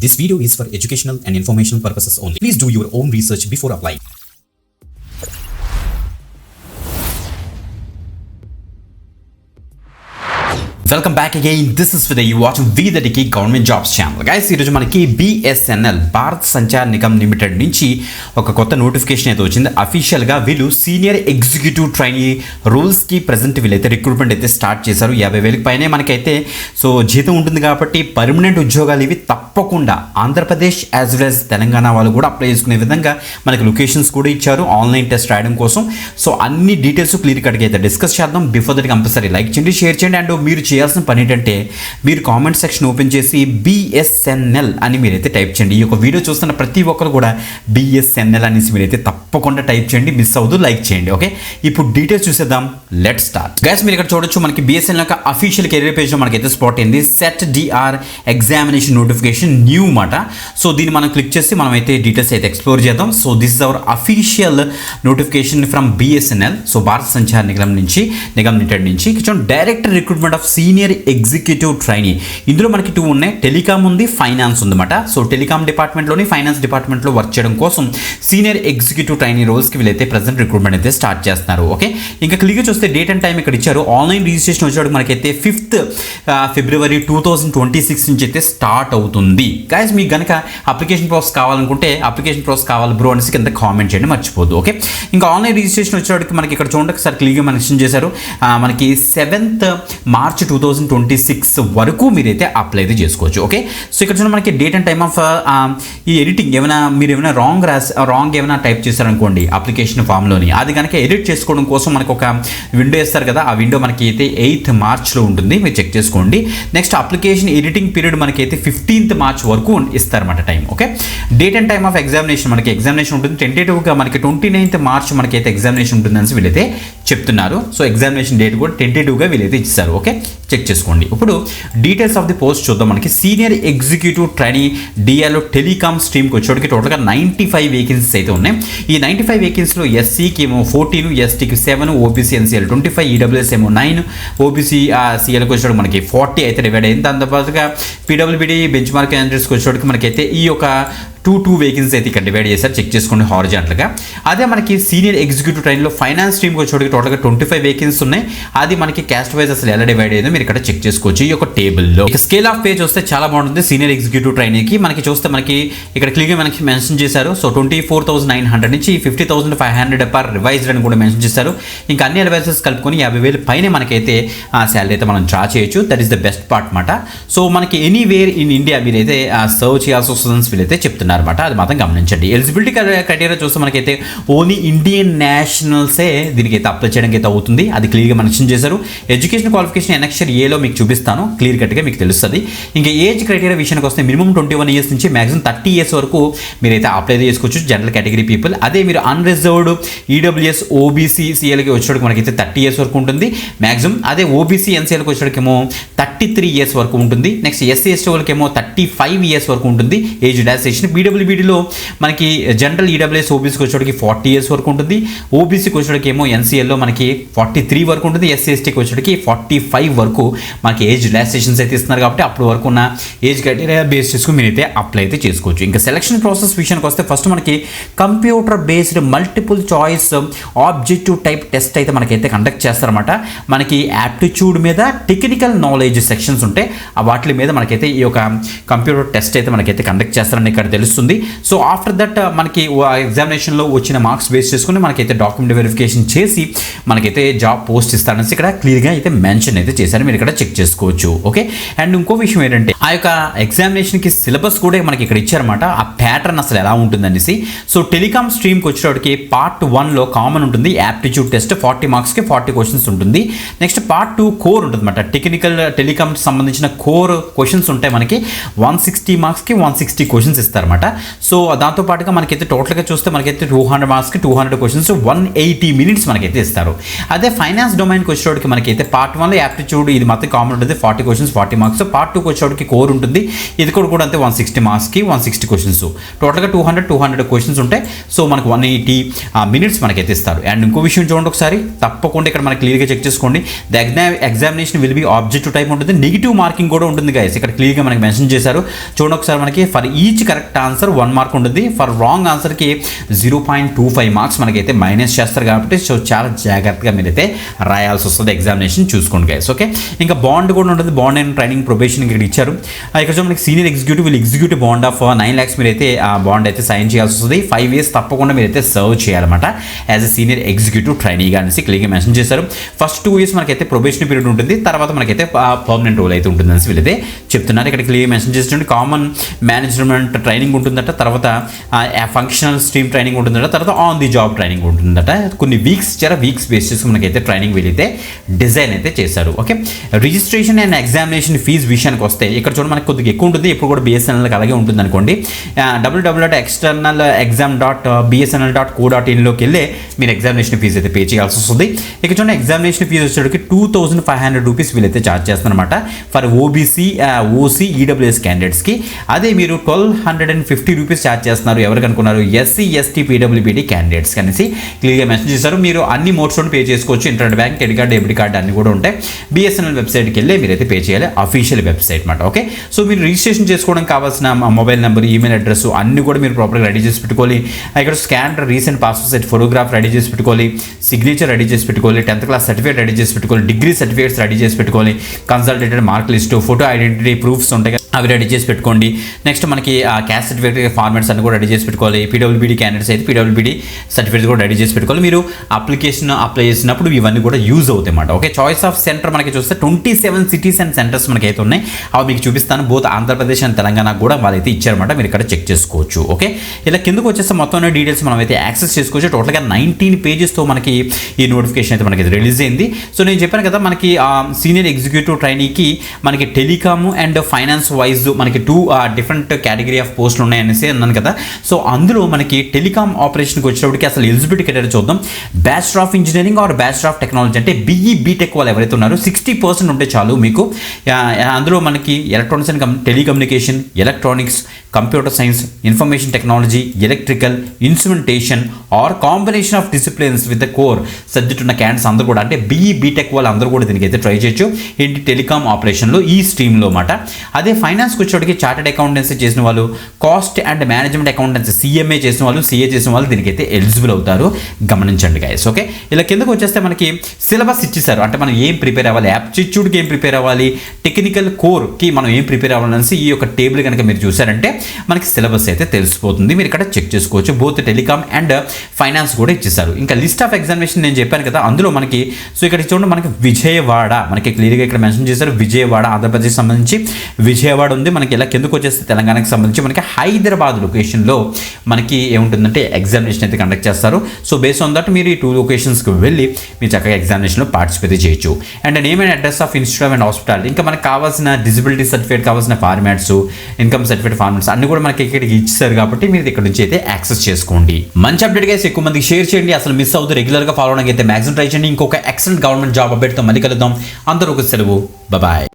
This video is for educational and informational purposes only. Please do your own research before applying. Welcome back again. This is for you watching VTechie government jobs channel. Guys ఈరోజు మనకి BSNL Bharat Sanchar Nigam limited నుంచి ఒక కొత్త notification అయితే వచ్చింది. అఫీషియల్గా వీళ్ళు senior executive trainee రూల్స్కి present వీళ్ళైతే రిక్రూట్మెంట్ అయితే స్టార్ట్ చేశారు. 50,000 పైనే మనకైతే సో జీతం ఉంటుంది కాబట్టి పర్మనెంట్ ఉద్యోగాలు ఇవి తప్పకుండా Andhra Pradesh as well as Telangana వాళ్ళు కూడా అప్లై చేసుకునే విధంగా మనకి లొకేషన్స్ కూడా ఇచ్చారు ఆన్లైన్ టెస్ట్ రాయడం కోసం. సో అన్ని డీటెయిల్స్ క్లియర్ కట్గా అయితే డిస్కస్ చేద్దాం. బిఫోర్ దట్ కంపల్సరీ లైక్ చేయండి, షేర్ చేయండి. అండ్ మీరు చేయాల్సిన పని ఏంటంటే మీరు కామెంట్ సెక్షన్ ఓపెన్ చేసి BSNL అని మీరైతే టైప్ చేయండి. ఈ యొక్క వీడియో చూస్తున్న ప్రతి ఒక్కరు కూడా BSNL అనేసి మీరైతే తప్పకుండా టైప్ చేయండి, మిస్ అవ్వదు, లైక్ చేయండి. ఓకే, ఇప్పుడు డీటెయిల్స్ చూసేద్దాం. Let start. గైస్ మీరు ఇక్కడ చూడొచ్చు మనకి BSNL యొక్క అఫీషియల్ కెరీర్ పేజ్లో మనకైతే స్పాట్ అయింది. SET-DR ఎగ్జామినేషన్ నోటిఫికేషన్ న్యూ మాట. సో దీన్ని మనం క్లిక్ చేసి మనం అయితే డీటెయిల్స్ అయితే ఎక్స్ప్లోర్ చేద్దాం. So this is our official notification from BSNL. So Bharat Sanchar Nigam limited నుంచి direct recruitment of senior executive trainee. ఇందులో మనకి 2 ఉన్నాయి, టెలికామ్ ఉంది, ఫైనాన్స్ ఉందన్నమాట. సో టెలికామ్ డిపార్ట్మెంట్లోని ఫైనాన్స్ డిపార్ట్మెంట్లో వర్క్ చేయడం కోసం సీనియర్ ఎగ్జిక్యూటివ్ ట్రైనీ రోల్స్కి వీళ్ళైతే ప్రజెంట్ రిక్రూట్మెంట్ అయితే స్టార్ట్ చేస్తున్నారు. ఓకే, ఇంకా క్లియర్గా చూస్తే డేట్ అండ్ టైం ఇక్కడ ఇచ్చారు. ఆన్లైన్ రిజిస్ట్రేషన్ వచ్చేవాడు మనకైతే 5th February 2026 నుంచి అయితే స్టార్ట్ అవుతుంది. గైస్ మీకు కనుక అప్లికేషన్ ప్రాసెస్ కావాలనుకుంటే అప్లికేషన్ ప్రాసెస్ కావాలి బ్రో అనేసి కింద కామెంట్ చేయండి, మర్చిపోద్దు. ఓకే, ఇంకా ఆన్లైన్ రిజిస్ట్రేషన్ వచ్చేవాడికి మనకి ఇక్కడ చూడండి ఒకసారి క్లియర్గా మెన్షన్ చేశారు. మనకి 7th March 2026 వరకు మీరైతే అప్లై అయితే చేసుకోవచ్చు. ఓకే, సో ఇక్కడ చూడండి మనకి డేట్ అండ్ టైమ్ ఆఫ్ ఈ ఎడిటింగ్ మీరు ఏమైనా రాంగ్ ఏమైనా టైప్ చేశారనుకోండి అప్లికేషన్ ఫామ్లోని, అది కనుక ఎడిట్ చేసుకోవడం కోసం మనకు ఒక విండో ఇస్తారు కదా, ఆ విండో మనకి అయితే 8th March ఉంటుంది, మీరు చెక్ చేసుకోండి. నెక్స్ట్ అప్లికేషన్ ఎడిటింగ్ పీరియడ్ మనకి అయితే 15th March వరకు ఇస్తారన్నమాట time. Okay, date and time of examination మనకి ఎగ్జామినేషన్ ఉంటుంది టెంటేటివ్గా మనకి 29th March మనకైతే ఎగ్జామినేషన్ ఉంటుందని వీళ్ళైతే చెప్తున్నారు. సో ఎగ్జామినేషన్ డేట్ కూడా టెంటేటివ్గా వీళ్ళైతే ఇచ్చారు. ఓకే, చెక్ చేసుకోండి. ఇప్పుడు డీటెయిల్స్ ఆఫ్ ది పోస్ట్ చూద్దాం. మనకి సీనియర్ ఎగ్జిక్యూటివ్ ట్రైనీ డిఆర్లో టెలికామ్ స్ట్రీమ్కి వచ్చేటికి టోటల్గా 95 వేకెన్సీస్ అయితే ఉన్నాయి. ఈ 95 వేకెన్సీలో ఎస్సీకి ఏమో 14, ఎస్టీకి 7, ఓబీసీ ఎన్సీఎల్ 25, ఈడబ్ల్యూఎస్ ఏమో 9, ఓబీసీ సీఎల్కి వచ్చేటికి మనకి 40 అయితే డివైడ్ అయింది. దాంతోపాటుగా పీడబ్ల్యూబీడీ బెంచ్ మార్క్ క్యాండిడేట్స్కి వచ్చేటికి మనకైతే ఈ యొక్క 2 వేకెన్సీ అయితే ఇక్కడ డివైడ్ చేశారు, చెక్ చేసుకోండి హారిజాంటల్గా. అదే మనకి సీనియర్ ఎగ్జిక్యూటివ్ ట్రైన్లో ఫైనాన్స్ స్ట్రీమ్కి వచ్చేటికి టోటల్గా 25 వేకెన్సీ ఉన్నాయి. అది మనకి క్యాస్ట్ వైజ్ అసలు ఎలా డివైడ్ అయ్యిందో మీరు ఇక్కడ చెక్ చేసుకోవచ్చు ఈ యొక్క టేబుల్లో. ఇక స్కేల్ ఆఫ్ పేజ్ వస్తే చాలా బాగుంటుంది సీనియర్ ఎగ్జిక్యూటివ్ ట్రైనీకి. మనకి చూస్తే మనకి ఇక్కడ క్లియర్గా మనకి మెన్షన్ చేశారు. సో 24,900 నుంచి 50,500 పర్ రివైజ్డ్ అని కూడా మెన్షన్ చేశారు. ఇంకా అన్ని అలవెన్సెస్ కలుపుకొని 50,000 పైన మనకైతే శాలరీ అయితే మనం డ్రా చేయొచ్చు. That is the best part మాట. సో మనకి ఎనీవేర్ ఇన్ ఇండియా మీరైతే సర్వ్ చేయాల్సి వస్తుందని వీళ్ళైతే చెప్తున్నారు అనమాట, అది మాత్రం గమనించండి. ఎలిజిబిలిటీ క్రైటీరియా చూస్తే మనకైతే ఓన్లీ ఇండియన్ నేషనల్సే దీనికైతే అప్లై చేయడానికి అయితే అవుతుంది, అది క్లియర్గా మెన్షన్ చేశారు. ఎడ్యుకేషన్ క్వాలిఫికేషన్ ఎనెక్చర్ ఏలో మీకు చూపిస్తాను, క్లియర్ కట్గా మీకు తెలుస్తుంది. ఇంకా ఏజ్ క్రైటీరియా విషయానికి వస్తే మినిమం 21 years నుంచి మ్యాక్సిమం 30 years వరకు మీరైతే అప్లై చేసుకోవచ్చు జనరల్ కేటగిరీ పీపుల్. అదే మీరు అన్రిజర్వ్డ్ ఈడబ్ల్యూఎస్ ఓబీసీ సీఎల్కి వచ్చేటికి మనకైతే 30 years వరకు ఉంటుంది మ్యాక్సిమం. అదే ఓబీసీ ఎన్సీఎల్కి వచ్చేటికేమో 33 years వరకు ఉంటుంది. నెక్స్ట్ ఎస్సీ ఎస్టీ వాళ్ళకి ఏమో 35 years వరకు ఉంటుంది ఏజ్ రిలాక్సేషన్. పీడబ్ల్యూబీడీలో మనకి జనరల్ ఈడబ్ల్యూఎస్ ఓబీసీకి వచ్చేటికి 40 years వరకు ఉంటుంది. ఓబీసీకి వచ్చేటికి ఏమో ఎన్సీఎల్లో మనకి 43 వరకు ఉంటుంది. ఎస్సీ ఎస్టీకి వచ్చేటికి 45 వరకు మనకి ఏజ్ రిలాక్సేషన్స్ అయితే ఇస్తున్నారు కాబట్టి అప్పుడు వరకు ఉన్న ఏజ్ క్రైటీరియా బేస్ చేసుకుని మీరైతే అప్లై అయితే చేసుకోవచ్చు. ఇంకా సెలక్షన్ ప్రాసెస్ విషయానికి వస్తే ఫస్ట్ మనకి computer based multiple choice objective type test అయితే మనకైతే కండక్ట్ చేస్తారన్నమాట. మనకి యాప్టిట్యూడ్ మీద టెక్నికల్ నాలెడ్జ్ సెక్షన్స్ ఉంటాయి, వాటి మీద మనకైతే ఈ యొక్క కంప్యూటర్ టెస్ట్ అయితే మనకైతే కండక్ట్ చేస్తారని ఇక్కడ తెలుస్తుంది. సో ఆఫ్టర్ దట్ మనకి ఎగ్జామినేషన్లో వచ్చిన మార్క్స్ బేస్ చేసుకుని మనకైతే డాక్యుమెంట్ వెరిఫికేషన్ చేసి మనకైతే జాబ్ పోస్ట్ ఇస్తారనేసి ఇక్కడ క్లియర్గా అయితే మెన్షన్ అయితే చేశారు, మీరు ఇక్కడ చెక్ చేసుకోవచ్చు. ఓకే, అండ్ ఇంకో విషయం ఏంటంటే ఆ యొక్క ఎగ్జామినేషన్కి సిలబస్ కూడా మనకి ఇక్కడ ఇచ్చారన్నమాట, ఆ ప్యాటర్న్ అసలు ఎలా ఉంటుంది అనేసి. సో టెలికామ్ స్ట్రీమ్కి వచ్చేటికి Part 1లో కామన్ ఉంటుంది యాప్టిట్యూడ్ టెస్ట్ 40 marksకి 40 questions ఉంటుంది. నెక్స్ట్ Part 2 కోర్ ఉంటుంది అనమాట, టెలికామ్ సంబంధించిన కోర్ క్వశ్చన్స్ ఉంటాయి మనకి 160 marksకి 160 questions ఇస్తారన్నమాట. సో దాంతోపాటుగా మనకైతే టోటల్గా చూస్తే మనకైతే 200 మార్క్స్కి 200 క్వశ్చన్స్ 180 మినిట్స్ మనకైతే ఇస్తారు. అదే ఫైనాన్స్ డొమైన్కి వచ్చేటోడికి మనకైతే పార్ట్ 1లో యాప్టిట్యూడ్ ఇది మొత్తం కామన్ ఉంటుంది, 40 క్వశ్చన్స్ 40 మార్క్స్. పార్ట్ 2కి వచ్చేటోడికి కోర్ ఉంటుంది, ఇది కూడా అంతే 160 మార్క్స్కి 160 క్వశ్చన్స్. టోటల్గా 200 క్వశ్చన్స్ ఉంటాయి. సో మనకు 180 మినిట్స్ మనకైతే ఇస్తారు. అండ్ ఇంకో విషయం చూడండి ఒకసారి, తప్పకుండా ఇక్కడ మనకి క్లియర్గా చెక్ చేసుకోండి. The examination will be objective type ఉంటుంది, నెగిటివ్ మార్కింగ్ కూడా ఉంటుంది గైస్. ఇక్కడ క్లియర్గా మనకి మెన్షన్ చేశారు చూడండి ఒకసారి. మనకి for each correct answer 1 mark ఉంటుంది, ఫర్ రాంగ్ ఆన్సర్కి 0.25 మార్క్స్ మనకైతే మైనస్ చేస్తారు. కాబట్టి సో చాలా జాగ్రత్తగా మీరైతే రాయాల్సి వస్తుంది, ఎగ్జామినేషన్ చూసుకోండి గైస్. ఓకే, ఇంకా బాండ్ కూడా ఉంటుంది, బాండ్ అండ్ ట్రైనింగ్ ప్రొబేషన్ ఇక్కడ ఇచ్చారు. ఇక్కడ మనకి senior executive will executive bond of 9 lakhs మీరైతే ఆ బాండ్ అయితే సైన్ చేయాల్సి వస్తుంది. 5 years తప్పకుండా మీరైతే సర్వ్ చేయాలన్నమాట యాజ్ ఎ సీనియర్ ఎగ్జిక్యూటివ్ ట్రైనీగా అనేసి క్లియర్గా మెన్షన్ చేశారు. ఫస్ట్ 2 years మనకైతే ప్రొబేషన్ పీరియడ్ ఉంటుంది, తర్వాత మనకైతే పర్మనెంట్ రోల్ అయితే ఉంటుంది అనేసి వీళ్ళైతే చెప్తున్నారు. ఇక్కడ క్లియర్ మెన్షన్ చేస్తుంటే కామన్ మేనేజ్మెంట్ ట్రైనింగ్ ఉంటుందట, తర్వాత ఫంక్షనల్ స్ట్రీమ్ ట్రైనింగ్ ఉంటుందట, తర్వాత ఆన్ ది జాబ్ ట్రైనింగ్ ఉంటుందట. కొన్ని వీక్స్ ఇచ్చారా, వీక్స్ బేస్ చేసి మనకైతే ట్రైనింగ్ వీళ్ళైతే డిజైన్ అయితే చేశారు. Okay, registration and examination fee విషయానికి వస్తే ఇక్కడ చూడండి మనకి కొద్దిగా ఎక్కువ ఉంటుంది, ఇప్పుడు కూడా బిఎస్ఎన్ఎల్కి అలాగే ఉంటుంది అనుకోండి. www.externalexam.bsnl.co.in వెళ్ళి మీరు ఎగ్జామినేషన్ ఫీజు అయితే పే చేయాల్సి వస్తుంది. ఇక చూడండి ఎగ్జామినేషన్ ఫీజు వచ్చేటికి 2500 రూపీస్ వీళ్ళైతే ఛార్జ్ చేస్తారనమాట ఫర్ ఓబీసీ ఓసీ ఈడబ్ల్యూఎస్ క్యాండిడేట్స్కి. అదే మీరు 1250 రూపీస్ ఛార్జ్ చేస్తున్నారు ఎవరికి అనుకున్నారు, ఎస్సీ ఎస్టీ పీడబ్ల్యూబీడీ క్యాండిడేట్స్ అనేసి క్లియర్గా మెన్షన్ చేశారు. మీరు అన్ని మోడ్స్లో పే చేసుకోవచ్చు, internet bank, credit card, debit card అన్ని కూడా ఉంటాయి. బిఎస్ఎన్ఎల్ వెబ్సైట్కి వెళ్ళి మీరైతే పే చేయాలి, అఫీషియల్ వెబ్సైట్ అనమాట. ఓకే, సో మీరు రిజిస్ట్రేషన్ చేసుకోవడానికి కావాల్సిన మొబైల్ నెంబర్, ఈమెయిల్ అడ్రస్ అన్ని కూడా మీరు ప్రాపర్గా రెడీ చేసి పెట్టుకోవాలి. ఇక్కడ scan recent passport size photograph ready చేసి పెట్టుకోవాలి, సిగ్నేచర్ రెడీ చేసి పెట్టుకోవాలి, 10th క్లాస్ సర్టిఫికేట్ రెడీ చేసి పెట్టుకోవాలి, డిగ్రీ సర్టిఫికేట్స్ రెడీ చేసి పెట్టుకోవాలి, consolidated mark list, photo identity proofs ఉంటాయి అవి రెడీ చేసి పెట్టుకోండి. నెక్స్ట్ మనకి క్యాస్ట్ సర్టిఫికేట్ ఫార్మాట్స్ అన్ని కూడా రెడీ చేసి పెట్టుకోవాలి. పీడబ్ల్యూబీడీ క్యాండిడేట్స్ అయితే పీడబ్ల్యూబీడీ సర్టిఫికేట్ కూడా రెడీ చేసి పెట్టుకోవాలి. మీరు అప్లికేషన్ అప్లై చేసినప్పుడు ఇవన్నీ కూడా యూజ్ అవుతాయి అన్నమాట. ఓకే, చాయిస్ ఆఫ్ సెంటర్ మనకి చూస్తే 27 సిటీస్ అండ్ సెంటర్స్ మనకి అయితే ఉన్నాయి, అవి మీకు చూపిస్తాను. బోత్ ఆంధ్రప్రదేశ్ అండ్ తెలంగాణ కూడా వాళ్ళైతే ఇచ్చారన్నమాట, మీరు ఇక్కడ చెక్ చేసుకోవచ్చు. ఓకే, ఇలా కిందకు వచ్చేస్తే మొత్తం డీటెయిల్స్ మనం అయితే యాక్సెస్ చేసుకోవచ్చు. టోటల్గా 19 పేజెస్తో మనకి ఈ నోటిఫికేషన్ అయితే మనకి రిలీజ్ అయింది. సో నేను చెప్పాను కదా మనకి సీనియర్ ఎగ్జిక్యూటివ్ ట్రైనీకి మనకి టెలికామ్ అండ్ ఫైనాన్స్ వైజ్ మనకి 2 డిఫరెంట్ కేటగిరీ ఆఫ్ పోస్టులు ఉన్నాయనేసి అన్నాను కదా. సో అందులో మనకి టెలికామ్ ఆపరేషన్కి వచ్చేటప్పటికి అసలు ఎలిజిబిలిటీ క్రైటీరియా చూద్దాం. Bachelor of engineering or bachelor of technology అంటే బీఈ బీటెక్ వాళ్ళు ఎవరైతే ఉన్నారో 60% ఉంటే చాలు మీకు. అందులో మనకి electronics and telecommunication, electronics, computer science, information technology, electrical, instrumentation are combination of disciplines with the core subject ఉన్న క్యాండిడేట్స్ అందరూ కూడా అంటే బీఈ బీటెక్ వాళ్ళు అందరూ కూడా దీనికి అయితే ట్రై చేయొచ్చు ఏంటి టెలికామ్ ఆపరేషన్లో ఈ స్ట్రీమ్లో అన్నమాట. అదే ఫైనాన్స్కి వచ్చేటికి చార్టెడ్ అకౌంటెన్సీ చేసిన వాళ్ళు, cost and management accountancy CMA చేసిన వాళ్ళు, సిఏ చేసిన వాళ్ళు దీనికైతే ఎలిజిబుల్ అవుతారు, గమనించండి గైస్. ఓకే, ఇలా కిందకు వచ్చేస్తే మనకి సిలబస్ ఇచ్చేసారు, అంటే మనం ఏం ప్రిపేర్ అవ్వాలి, యాప్టిట్యూడ్కి ఏం ప్రిపేర్ అవ్వాలి, టెక్నికల్ కోర్కి మనం ఏం ప్రిపేర్ అవ్వాలనేసి ఈ యొక్క టేబుల్ కనుక మీరు చూసారంటే మనకి సిలబస్ అయితే తెలిసిపోతుంది, మీరు ఇక్కడ చెక్ చేసుకోవచ్చు. బోత్ టెలికామ్ అండ్ ఫైనాన్స్ కూడా ఇచ్చేసారు. ఇంకా లిస్ట్ ఆఫ్ ఎగ్జామినేషన్ నేను చెప్పాను కదా, అందులో మనకి సో ఇక్కడ చూడండి మనకి విజయవాడ మనకి క్లియర్గా ఇక్కడ మెన్షన్ చేశారు. విజయవాడ ఆంధ్రప్రదేశ్ సంబంధించి విజయవాడ ఉంది. మనకి ఇలా కిందకు వచ్చేస్తే తెలంగాణకి సంబంధించి మనకి హైదరాబాద్ లొకేషన్లో మనకి ఏముంటుందంటే ఎగ్జామినేషన్ అయితే కండక్ట్ చేస్తారు. సో బేస్ ఆన్ దట్ మీరు ఈ 2 లొకేషన్స్కి వెళ్ళి మీరు చక్కగా ఎగ్జామినేషన్లో పార్టిసిపేట్ చేయొచ్చు. And name and address of institute and hospitality, ఇంకా మనకు కావాల్సిన డిజబిలిటీ సర్టిఫికేట్ కావాల్సిన ఫార్మాట్స్, ఇన్కమ్ సర్టిఫికేట్ ఫార్మాట్స్ అన్ని కూడా మనకి ఇక్కడికి ఇచ్చారు కాబట్టి మీరు ఇక్కడ నుంచి అయితే యాక్సెస్ చేసుకోండి. మంచి అప్డేట్ గా ఎక్కువ మందికి షేర్ చేయండి, అసలు మిస్ అవుతూ రెగ్యులర్గా ఫాలో అవడానికి అయితే మ్యాక్సిమం ట్రై చేయండి. ఇంకొక ఎక్సలెంట్ గవర్నమెంట్ జాబ్ అప్డేట్తో మళ్ళీ కలుద్దాం. అందరూ ఒక సెలవు, బాయ్.